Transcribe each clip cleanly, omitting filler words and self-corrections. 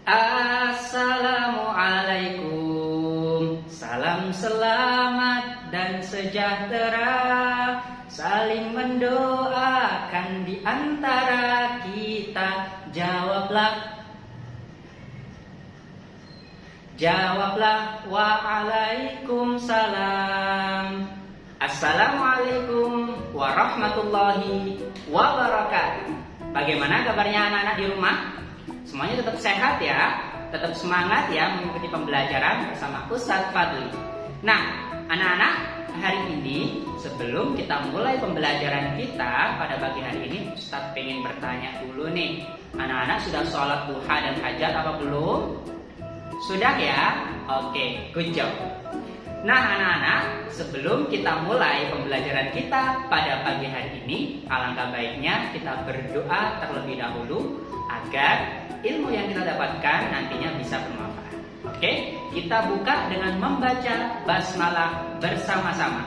Assalamualaikum, salam selamat dan sejahtera, saling mendoakan di antara kita. Jawablah waalaikumsalam. Assalamualaikum warahmatullahi wabarakatuh. Bagaimana kabarnya anak-anak di rumah? Semuanya tetap sehat ya, tetap semangat ya mengikuti pembelajaran bersama Ustadz Fadli. Nah, anak-anak, hari ini sebelum kita mulai pembelajaran kita pada pagi hari ini, Ustadz pengen bertanya dulu nih. Anak-anak sudah sholat duha dan hajat apa belum? Sudah ya? Oke, good job. Nah anak-anak, sebelum kita mulai pembelajaran kita pada pagi hari ini, alangkah baiknya kita berdoa terlebih dahulu agar ilmu yang kita dapatkan nantinya bisa bermanfaat. Oke, kita buka dengan membaca basmalah bersama-sama.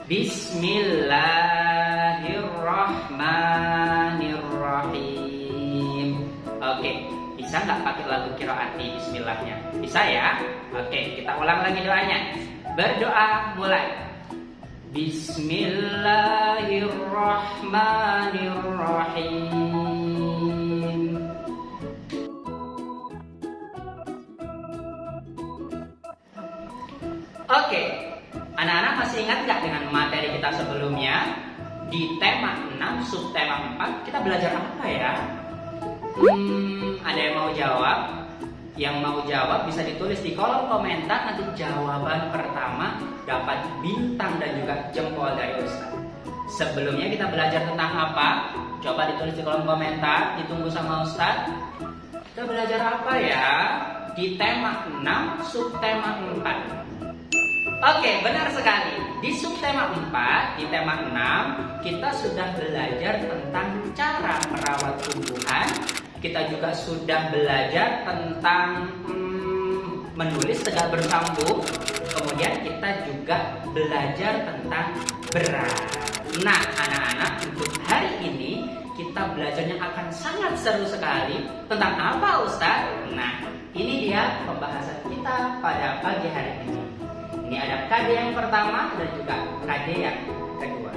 Bismillahirrahmanirrahim. Oke, bisa nggak pakai lagu qiraat di bismillahnya? Bisa ya? Oke, kita ulang lagi doanya. Berdoa mulai. Bismillahirrahmanirrahim. Oke, anak-anak masih ingat nggak dengan materi kita sebelumnya? Di tema 6, subtema 4, kita belajar apa ya? Ada yang mau jawab? Yang mau jawab bisa ditulis di kolom komentar. Nanti jawaban pertama dapat bintang dan juga jempol dari Ustaz. Sebelumnya kita belajar tentang apa? Coba ditulis di kolom komentar, ditunggu sama Ustaz. Kita belajar apa ya? Di tema 6, subtema 4. Oke, benar sekali. Di subtema 4, di tema 6, kita sudah belajar tentang cara merawat tumbuhan. Kita juga sudah belajar tentang menulis tegak bersambung. Kemudian kita juga belajar tentang berat. Nah, anak-anak, untuk hari ini kita belajarnya akan sangat seru sekali. Tentang apa, Ustaz? Nah, ini dia pembahasan kita pada pagi hari ini. Ini ada KD yang pertama dan juga KD yang kedua.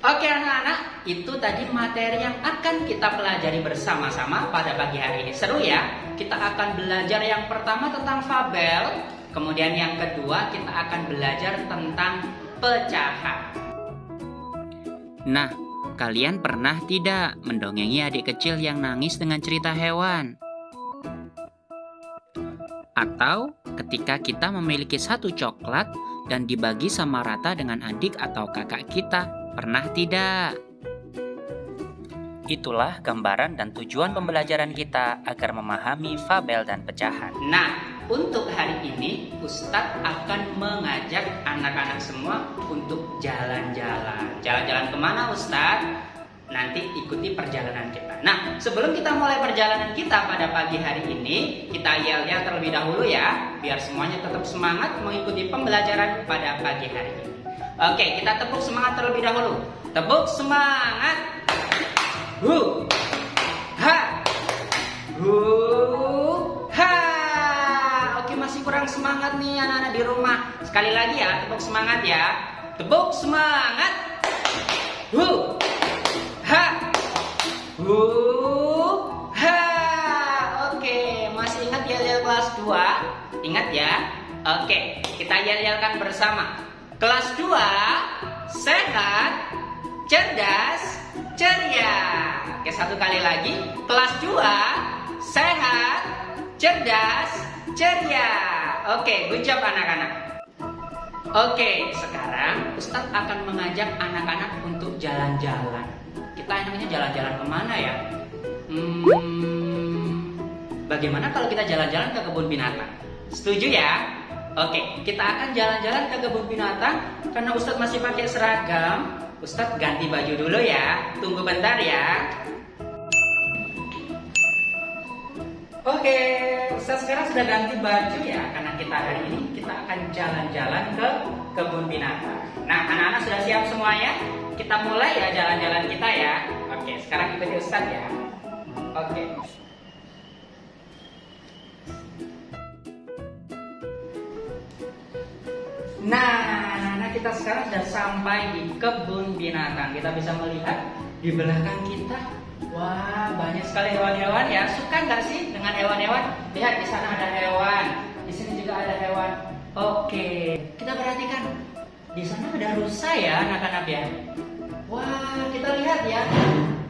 Oke anak-anak, itu tadi materi yang akan kita pelajari bersama-sama pada pagi hari ini. Seru ya? Kita akan belajar yang pertama tentang fabel. Kemudian yang kedua kita akan belajar tentang pecahan. Nah, kalian pernah tidak mendongengi adik kecil yang nangis dengan cerita hewan? Atau ketika kita memiliki satu coklat dan dibagi sama rata dengan adik atau kakak kita, pernah tidak? Itulah gambaran dan tujuan pembelajaran kita agar memahami fabel dan pecahan. Nah, untuk hari ini Ustadz akan mengajak anak-anak semua untuk jalan-jalan. Jalan-jalan kemana Ustadz? Nanti ikuti perjalanan kita. Nah, sebelum kita mulai perjalanan kita pada pagi hari ini, kita yel-yel terlebih dahulu ya, biar semuanya tetap semangat mengikuti pembelajaran pada pagi hari ini. Oke, kita tepuk semangat terlebih dahulu. Tepuk semangat. Hu, ha, hu, ha. Oke, masih kurang semangat nih anak-anak di rumah. Sekali lagi ya, tepuk semangat ya. Tepuk semangat. Hu, ha, hu, ha. Oke, masih ingat yel-yel kelas 2? Ingat ya? Oke, kita yel-yelkan bersama. Kelas 2, sehat, cerdas, ceria. Oke, satu kali lagi. Kelas 2, sehat, cerdas, ceria. Oke, good job anak-anak. Oke, sekarang Ustadz akan mengajak anak-anak untuk jalan-jalan. Kita enaknya jalan-jalan kemana ya? Bagaimana kalau kita jalan-jalan ke kebun binatang? Setuju ya? Oke, kita akan jalan-jalan ke kebun binatang. Karena Ustadz masih pakai seragam, Ustadz ganti baju dulu ya. Tunggu bentar ya. Oke, Ustadz sekarang sudah ganti baju ya. Karena kita hari ini kita akan jalan-jalan ke kebun binatang. Nah, anak-anak sudah siap semuanya? Kita mulai ya jalan-jalan kita ya. Oke, sekarang ikuti Ustadz ya. Oke. Nah, kita sekarang sudah sampai di kebun binatang. Kita bisa melihat di belakang kita, wah banyak sekali hewan-hewan ya. Suka nggak sih dengan hewan-hewan? Lihat di sana ada hewan, di sini juga ada hewan. Oke, kita perhatikan di sana ada rusa ya anak-anak ya. Wah, kita lihat ya.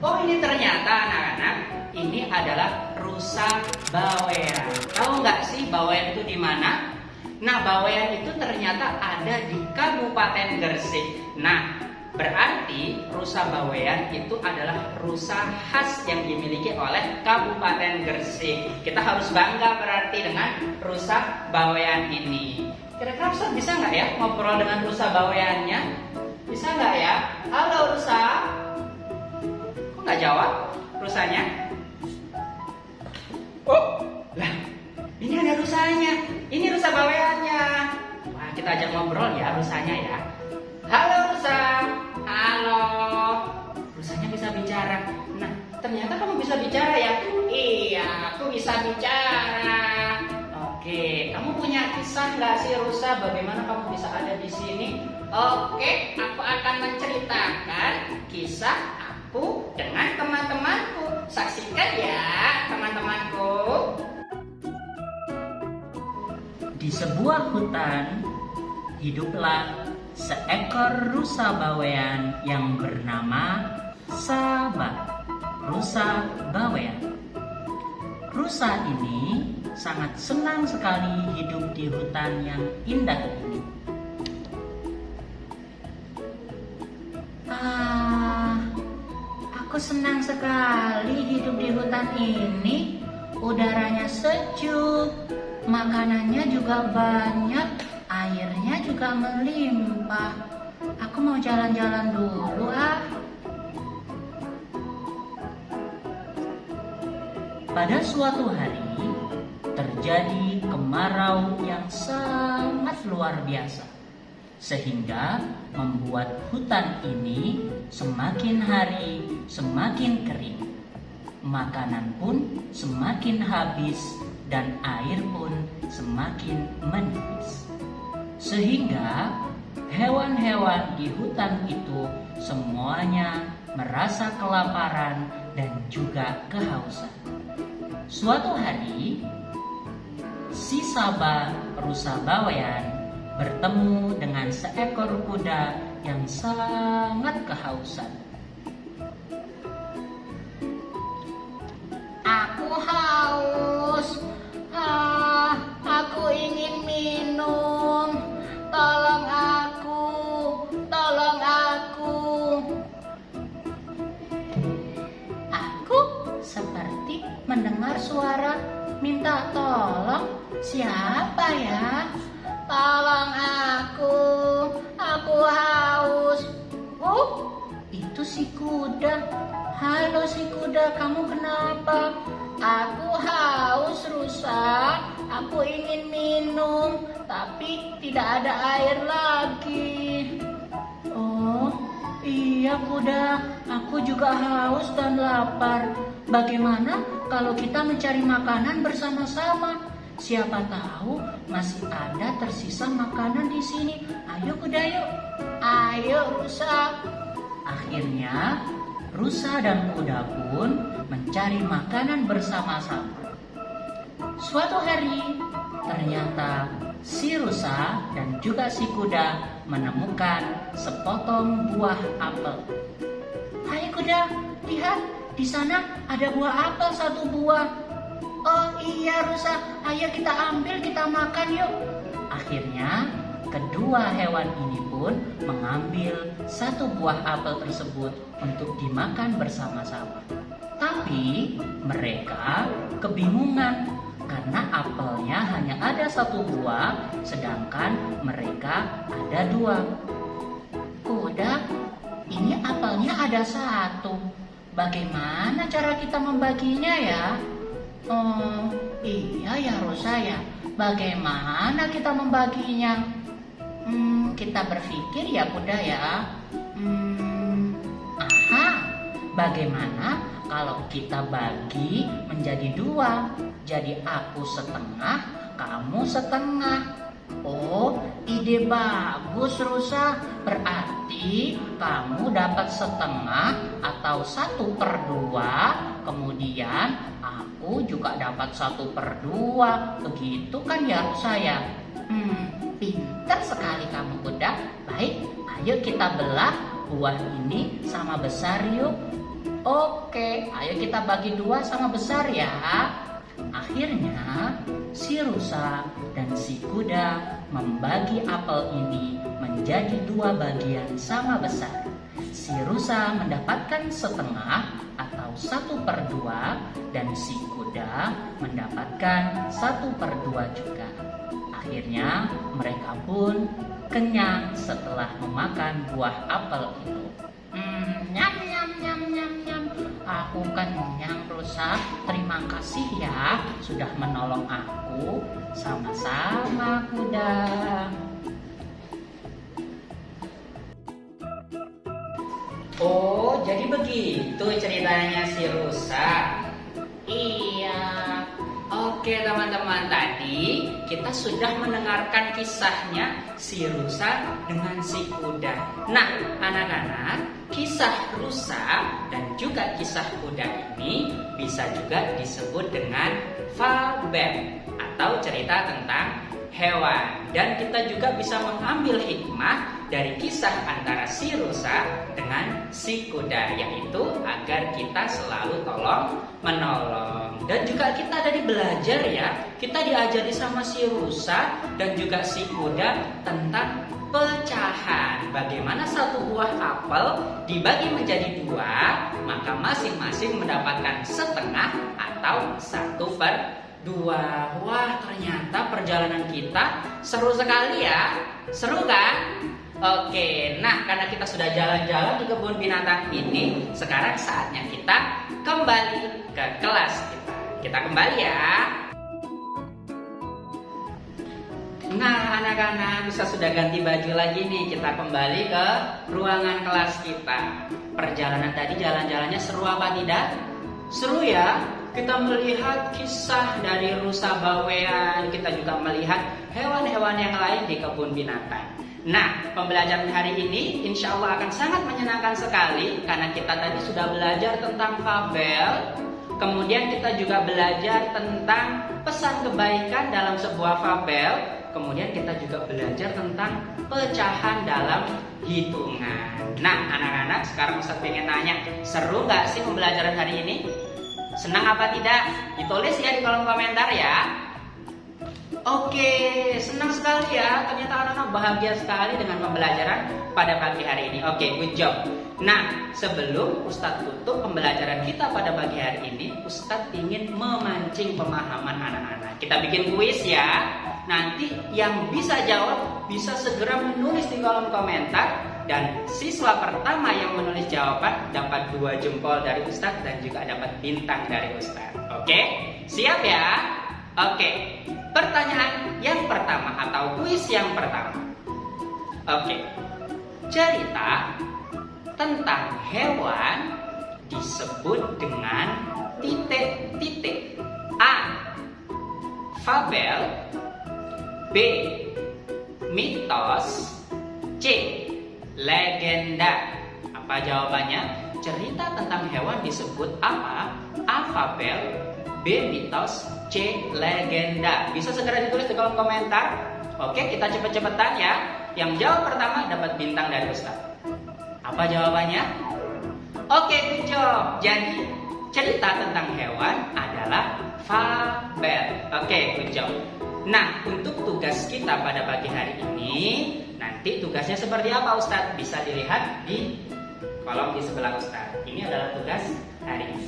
Oh, ini ternyata anak-anak, ini adalah rusa bawean. Tahu nggak sih bawean itu di mana? Nah, bawean itu ternyata ada di Kabupaten Gresik. Nah, berarti rusa bawean itu adalah rusa khas yang dimiliki oleh Kabupaten Gresik. Kita harus bangga berarti dengan rusa bawean ini. Kira-kira Ustaz bisa nggak ya ngobrol dengan rusa baweannya? Bisa nggak ya? Halo rusa. Kok nggak jawab rusanya? Oh, lah. Ini ada rusanya, ini rusa baweannya. Wah, kita ajak ngobrol ya rusanya ya. Halo rusa, halo. Rusanya bisa bicara. Nah, ternyata kamu bisa bicara ya? Iya, aku bisa bicara. Oke, kamu punya kisah nggak sih rusa? Bagaimana kamu bisa ada di sini? Oke, aku akan menceritakan kisah aku dengan teman-temanku. Saksikan ya, teman-temanku. Di sebuah hutan, hiduplah seekor rusa bawean yang bernama Saba, rusa bawean. Rusa ini sangat senang sekali hidup di hutan yang indah ini. Aku senang sekali hidup di hutan ini. Udaranya sejuk, makanannya juga banyak, airnya juga melimpah. Aku mau jalan-jalan dulu Pada suatu hari, terjadi kemarau yang sangat luar biasa, sehingga membuat hutan ini semakin hari semakin kering. Makanan pun semakin habis dan air pun semakin menipis. Sehingga hewan-hewan di hutan itu semuanya merasa kelaparan dan juga kehausan. Suatu hari, si Saba rusa bawean bertemu dengan seekor kuda yang sangat kehausan. Aku haus. Aku ingin minum. Tolong aku. Tolong aku. Aku seperti mendengar suara minta tolong. Siapa ya? Tolong aku. Aku haus. Oh, itu si kuda. Halo si kuda, kamu kenapa? Aku haus rusa, aku ingin minum, tapi tidak ada air lagi. Oh, iya kuda, aku juga haus dan lapar. Bagaimana kalau kita mencari makanan bersama-sama? Siapa tahu masih ada tersisa makanan di sini. Ayo kuda yuk. Ayo rusa. Akhirnya rusa dan kuda pun mencari makanan bersama-sama. Suatu hari, ternyata si rusa dan juga si kuda menemukan sepotong buah apel. Hai kuda, lihat di sana ada buah apel satu buah. Oh iya rusa, ayo kita ambil, kita makan yuk. Akhirnya kedua hewan ini pun mengambil satu buah apel tersebut untuk dimakan bersama-sama. Tapi mereka kebingungan karena apelnya hanya ada satu buah, sedangkan mereka ada dua. Kuda, ini apelnya ada satu. Bagaimana cara kita membaginya ya? Oh, iya ya rusa ya. Bagaimana kita membaginya? Kita berpikir ya kuda ya. bagaimana kalau kita bagi menjadi dua? Jadi aku setengah, kamu setengah. Oh, ide bagus Rusa. Berarti kamu dapat setengah atau 1/2. Kemudian aku juga dapat 1/2. Begitu kan ya Rusa ya? Pintar sekali kamu kuda. Baik, ayo kita belah buah ini sama besar yuk. Oke, ayo kita bagi 2 sama besar ya. Akhirnya si rusa dan si kuda membagi apel ini menjadi 2 bagian sama besar. Si rusa mendapatkan setengah atau 1/2 dan si kuda mendapatkan 1/2 juga. Akhirnya mereka pun kenyang setelah memakan buah apel itu. Nyam nyam nyam nyam nyam. Aku kenyang rusa. Terima kasih ya sudah menolong aku. Sama-sama kuda. Oh, jadi begitu ceritanya si rusa. Iya. Oke teman-teman, tadi kita sudah mendengarkan kisahnya si rusa dengan si kuda. Nah anak-anak, kisah rusa dan juga kisah kuda ini bisa juga disebut dengan fabel atau cerita tentang hewan. Dan kita juga bisa mengambil hikmah dari kisah antara si rusa dengan si kuda, yaitu agar kita selalu tolong menolong. Dan juga kita tadi belajar ya, kita diajari sama si rusa dan juga si kuda tentang pecahan. Bagaimana satu buah apel dibagi menjadi 2, maka masing-masing mendapatkan setengah atau 1/2. Wah, ternyata perjalanan kita seru sekali ya. Seru kan? Oke, nah karena kita sudah jalan-jalan di kebun binatang ini, sekarang saatnya kita kembali ke kelas kita. Kita kembali ya. Nah anak-anak, bisa sudah ganti baju lagi nih. Kita kembali ke ruangan kelas kita. Perjalanan tadi jalan-jalannya seru apa tidak? Seru ya. Kita melihat kisah dari rusa bawean. Kita juga melihat hewan-hewan yang lain di kebun binatang. Nah, pembelajaran hari ini insya Allah akan sangat menyenangkan sekali. Karena kita tadi sudah belajar tentang fabel. Kemudian kita juga belajar tentang pesan kebaikan dalam sebuah fabel. Kemudian kita juga belajar tentang pecahan dalam hitungan. Nah anak-anak, sekarang Ustadz pengen nanya, seru gak sih pembelajaran hari ini? Senang apa tidak? Ditulis ya di kolom komentar ya. Oke, senang sekali ya. Ternyata anak-anak bahagia sekali dengan pembelajaran pada pagi hari ini. Oke, good job. Nah, sebelum Ustadz tutup pembelajaran kita pada pagi hari ini, Ustadz ingin memancing pemahaman anak-anak. Kita bikin kuis ya. Nanti yang bisa jawab bisa segera menulis di kolom komentar. Dan siswa pertama yang menulis jawaban dapat 2 jempol dari Ustadz dan juga dapat bintang dari Ustadz. Oke, siap ya? Oke, pertanyaan yang pertama atau kuis yang pertama. Oke, cerita tentang hewan disebut dengan titik-titik. A. Fabel. B. Mitos. C. Legenda. Apa jawabannya? Cerita tentang hewan disebut apa? A. Fabel. B. Mitos. C. Legenda. Bisa segera ditulis di kolom komentar. Oke, kita cepet-cepetan ya. Yang jawab pertama dapat bintang dari Ustadz. Apa jawabannya? Oke, good job. Jadi cerita tentang hewan adalah fabel. Oke, good job. Nah, untuk tugas kita pada pagi hari ini, nanti tugasnya seperti apa Ustadz? Bisa dilihat di kolom di sebelah Ustadz. Ini adalah tugas hari ini.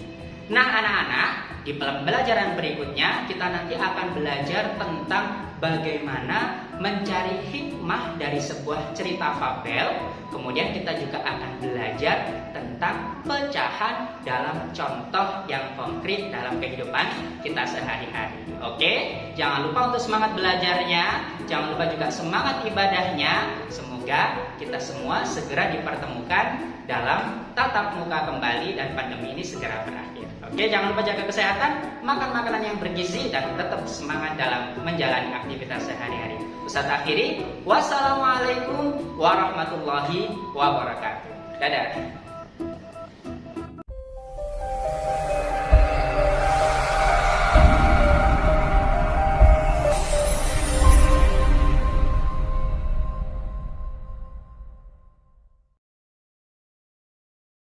Nah anak-anak, di pembelajaran berikutnya kita nanti akan belajar tentang bagaimana mencari hikmah dari sebuah cerita fabel. Kemudian kita juga akan belajar tentang pecahan dalam contoh yang konkret dalam kehidupan kita sehari-hari. Oke, jangan lupa untuk semangat belajarnya, jangan lupa juga semangat ibadahnya. Semoga kita semua segera dipertemukan dalam tatap muka kembali dan pandemi ini segera berakhir. Oke, jangan lupa jaga kesehatan, makan makanan yang bergizi, dan tetap semangat dalam menjalani aktivitas sehari-hari. Ustadz akhiri, wassalamualaikum warahmatullahi wabarakatuh. Dadah.